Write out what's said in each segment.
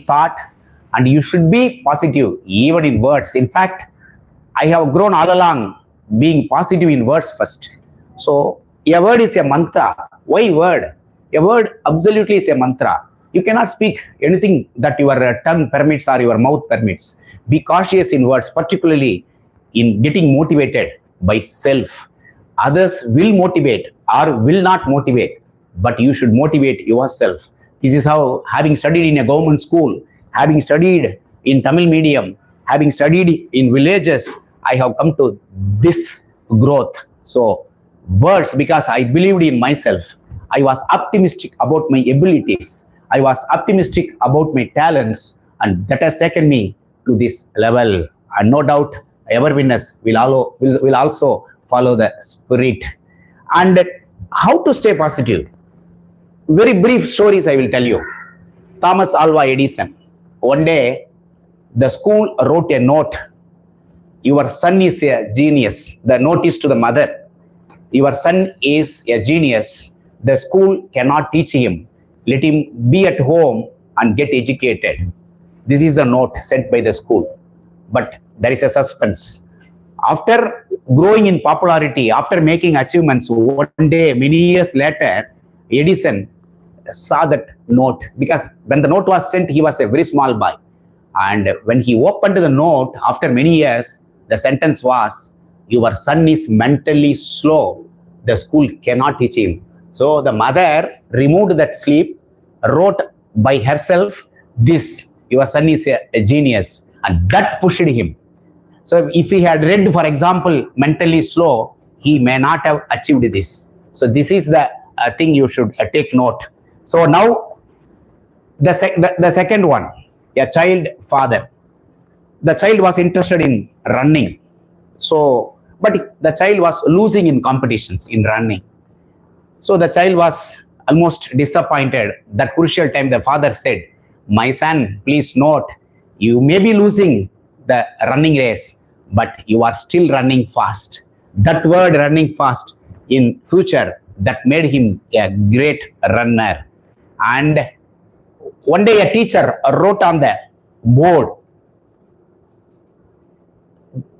thought, and you should be positive even in words. In fact, I have grown all along being positive in words first. So a word is a mantra. Why word? A word absolutely is a mantra. You cannot speak anything that your tongue permits or your mouth permits. Be cautious in words, particularly in getting motivated by self. Others will motivate or will not motivate, but you should motivate yourself. This is how, having studied in a government school, having studied in Tamil medium, having studied in villages, I have come to this growth. So words, because I believed in myself. I was optimistic about my abilities. I was optimistic about my talents, and that has taken me to this level. And no doubt, Everwinners will also follow the spirit. And how to stay positive? Very brief stories I will tell you. Thomas Alva Edison. One day, the school wrote a note. Your son is a genius. The note is to the mother. Your son is a genius. The school cannot teach him. Let him be at home and get educated. This is the note sent by the school. But there is a suspense. After growing in popularity, after making achievements, one day, many years later, Edison saw that note, because when the note was sent, he was a very small boy. And when he opened the note, after many years, the sentence was, your son is mentally slow. The school cannot teach him. So the mother removed that slip, wrote by herself, this, your son is a genius. And that pushed him. So if he had read, for example, mentally slow, he may not have achieved this. So this is the thing you should take note. So now, the second one, a child father. The child was interested in running. So, but the child was losing in competitions in running. So the child was almost disappointed. That crucial time, the father said, my son, please note, you may be losing the running race, but you are still running fast. That word running fast in future, that made him a great runner. And one day a teacher wrote on the board,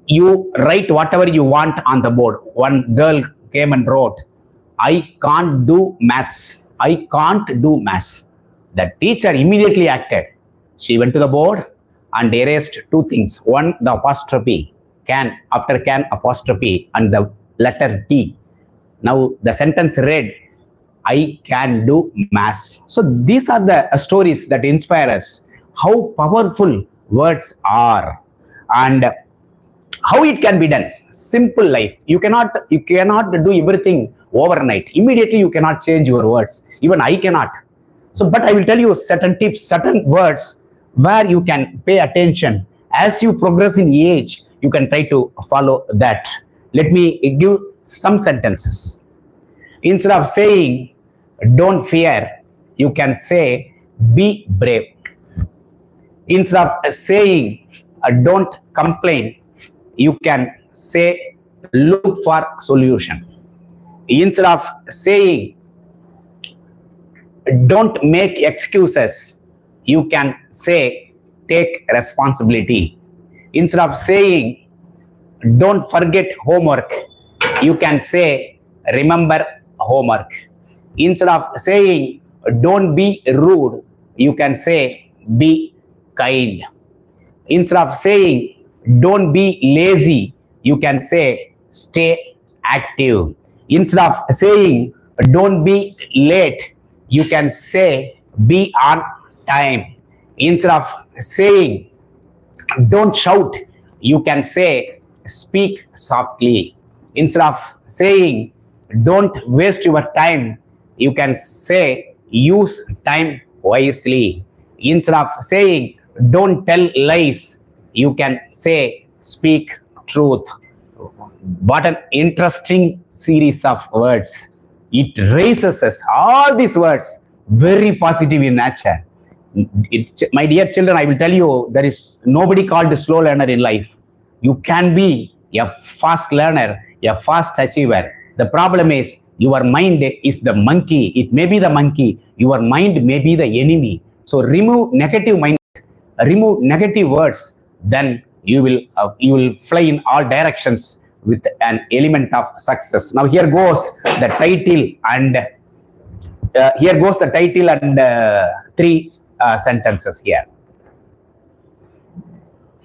you write whatever you want on the board. One girl came and wrote, I can't do maths. I can't do maths. The teacher immediately acted. She went to the board and erased two things. One, the apostrophe, can, after can apostrophe, and the letter T. Now the sentence read, I can do maths. So these are the stories that inspire us, how powerful words are and how it can be done. Simple life. You cannot do everything overnight. Immediately you cannot change your words. Even I cannot. So, but I will tell you certain tips, certain words where you can pay attention. As you progress in age, you can try to follow that. Let me give some sentences. Instead of saying, don't fear, you can say, be brave. Instead of saying, don't complain, you can say, look for solution. Instead of saying, don't make excuses, you can say, take responsibility. Instead of saying, don't forget homework, you can say, remember homework. Instead of saying, don't be rude, you can say, be kind. Instead of saying, don't be lazy, you can say, stay active. Instead of saying, don't be late, you can say, be on time. Instead of saying, don't shout, you can say, speak softly. Instead of saying, don't waste your time, you can say, use time wisely. Instead of saying, don't tell lies, you can say, speak truth. What an interesting series of words. It raises us, all these words, very positive in nature. My dear children, I will tell you, there is nobody called a slow learner in life. You can be a fast learner, a fast achiever. The problem is, your mind is the monkey. It may be the monkey. Your mind may be the enemy. So remove negative mind remove negative words, then you will fly in all directions with an element of success. Now here goes the title and three sentences here.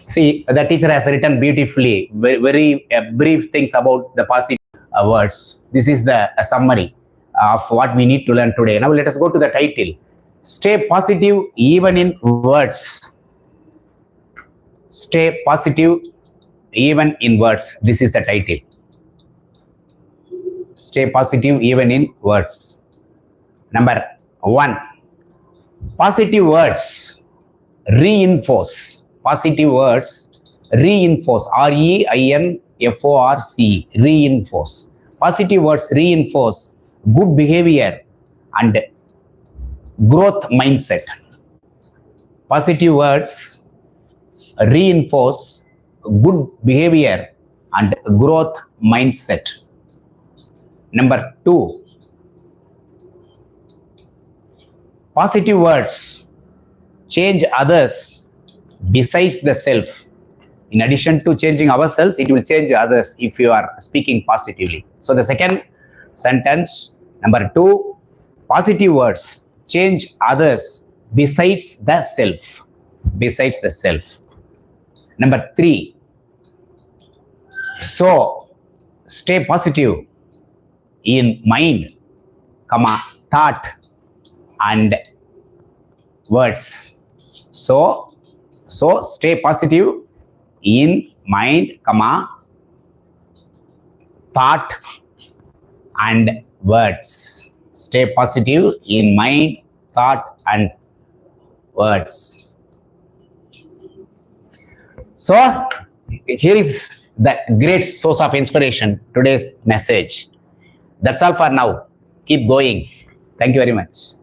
See, the teacher has written beautifully, very brief things about the positive words. This is the summary of what we need to learn today. Now let us go to the title. Stay positive even in words. Stay positive even in words. This is the title. Stay positive even in words. Number 1. Positive words reinforce. Positive words reinforce. R-E-I-N-F-O-R-C. Reinforce. Positive words reinforce good behavior and growth mindset. Positive words reinforce good behavior and growth mindset. Number 2. Positive words change others besides the self. In addition to changing ourselves, it will change others if you are speaking positively. So the second sentence, number 2, positive words change others besides the self. Besides the self. Number 3, so stay positive in mind, thought and words. So stay positive in mind, thought and words. Stay positive in mind, thought and words. So here is the great source of inspiration, today's message. That's all for now. Keep going. Thank you very much.